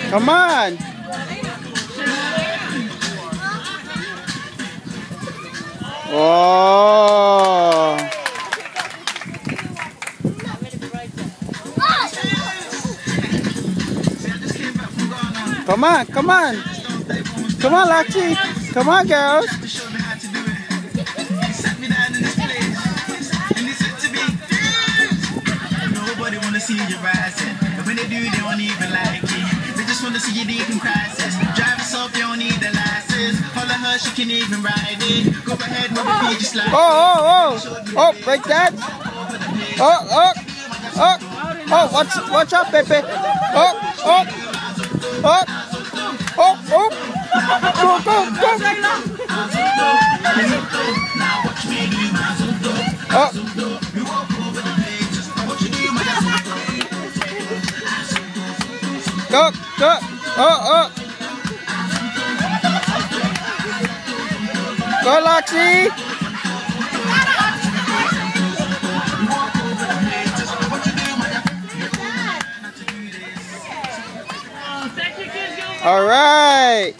Come on. Oh. Come on, come on. Come on, Lexi. Come on, girls. Nobody wanna see you rising. But when they do, they don't even like it. They just wanna see you deep in crisis. Drive us off, you don't need a license. Follow her, she can even ride it. Go ahead, move the feet just like oh, break that. Oh, watch out, Pepe. Oh. Go. Go. Go, Loxy. All right.